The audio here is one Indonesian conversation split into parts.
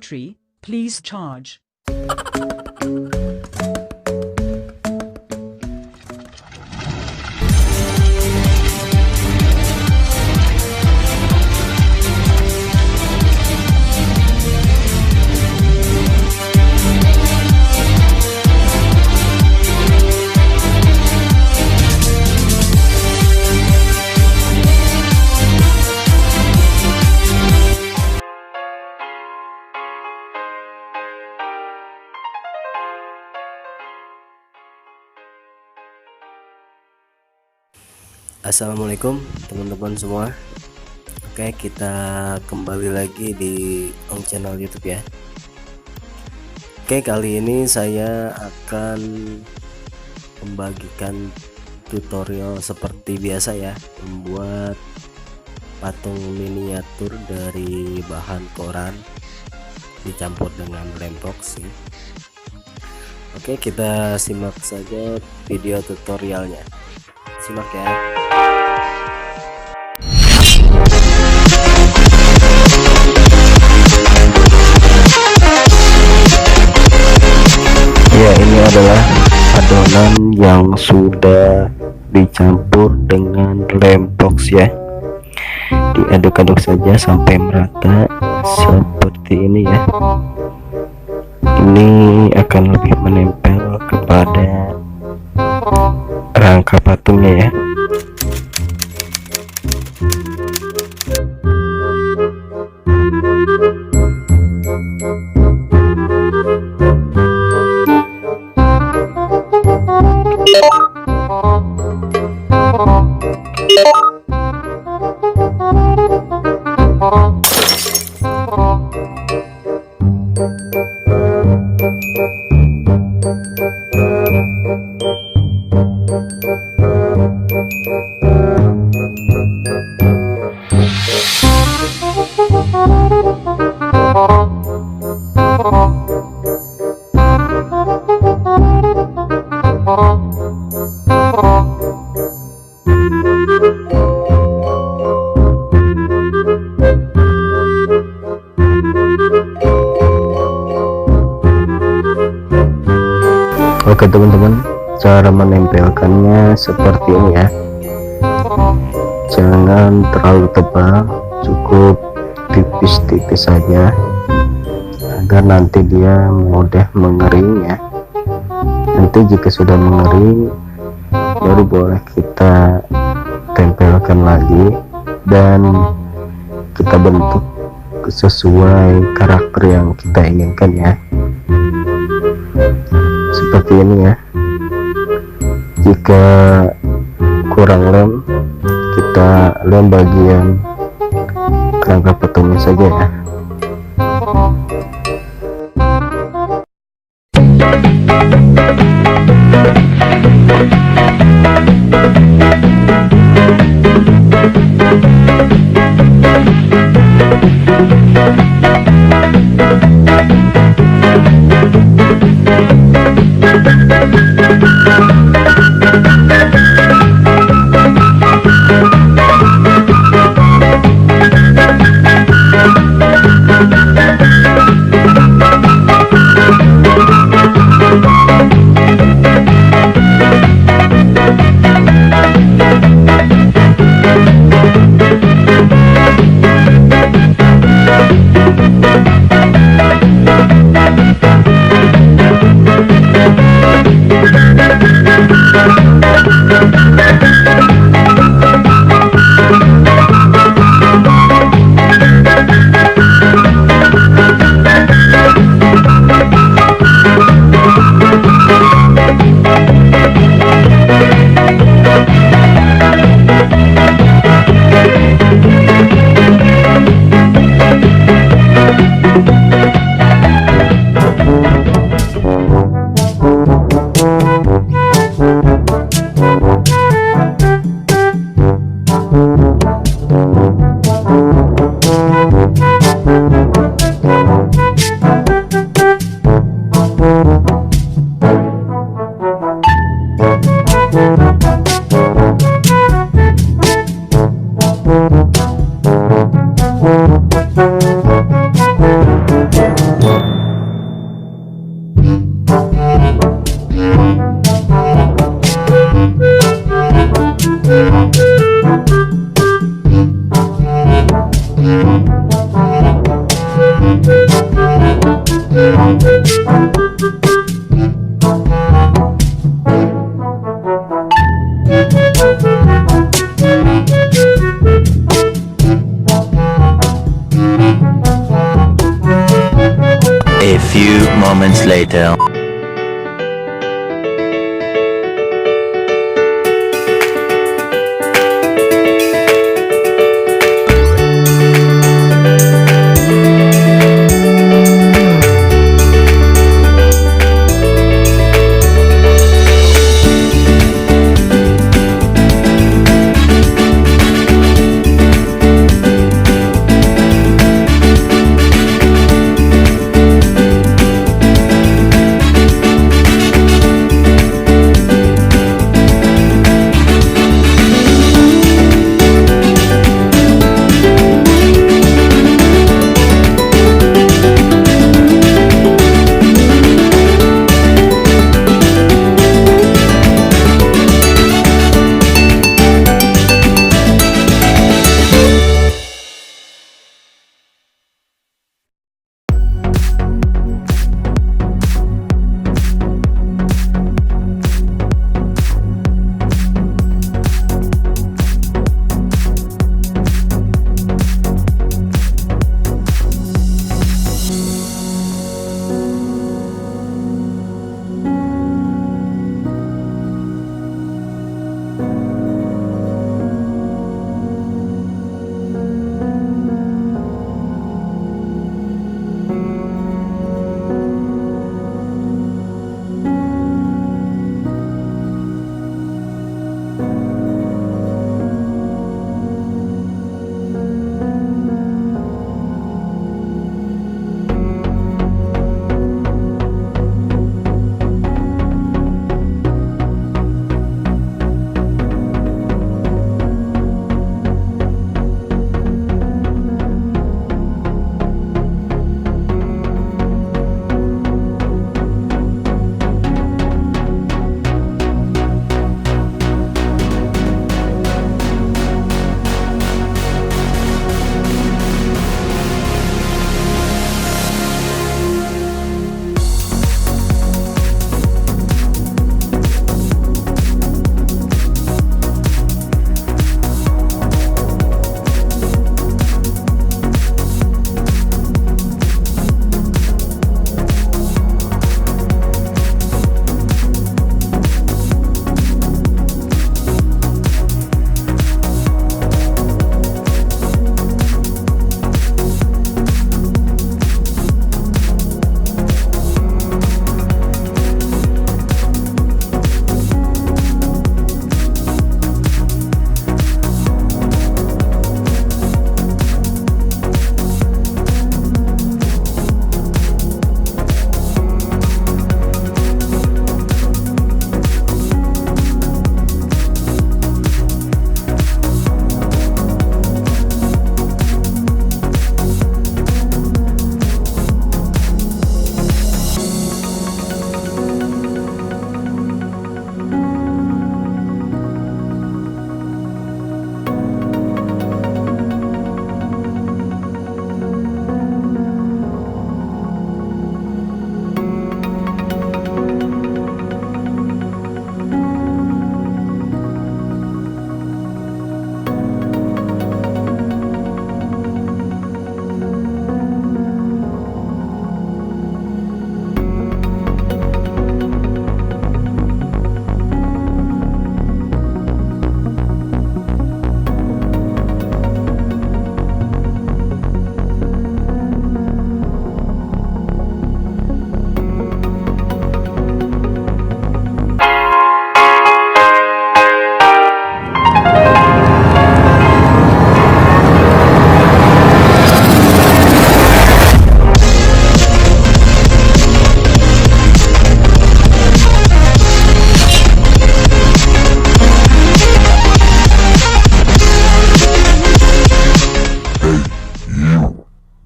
battery, please charge. Assalamualaikum teman-teman semua. Oke, kita kembali lagi di ONK channel YouTube ya. Oke, kali ini saya akan membagikan tutorial seperti biasa ya, membuat patung miniatur dari bahan koran dicampur dengan lem box ya. Oke, kita simak saja video tutorialnya. Simak ya. Ya, ini adalah adonan yang sudah dicampur dengan lem box ya. Diaduk-aduk saja sampai merata seperti ini ya. Ini akan lebih menempel kepada rangka patungnya ya. Oke teman-teman, cara menempelkannya seperti ini ya. Jangan terlalu tebal, cukup tipis-tipis saja agar nanti dia mudah mengering ya. Nanti jika sudah mengering baru boleh kita tempelkan lagi dan kita bentuk sesuai karakter yang kita inginkan ya. Seperti ini ya. Jika kurang lem, kita lem bagian rangka patungnya saja ya. moments later.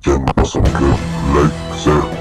Jangan lupa subscribe, like, share,